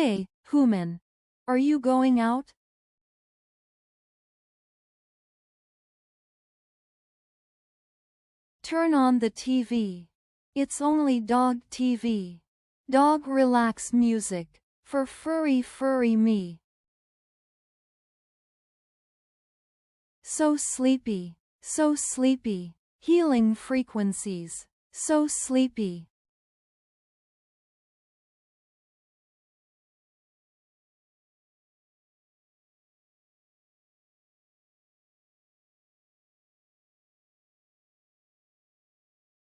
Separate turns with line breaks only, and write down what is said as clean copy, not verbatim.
Hey, human. Are you going out? Turn on the TV. It's only dog TV. Dog relax music. For furry me. So sleepy. So sleepy. Healing frequencies. So sleepy.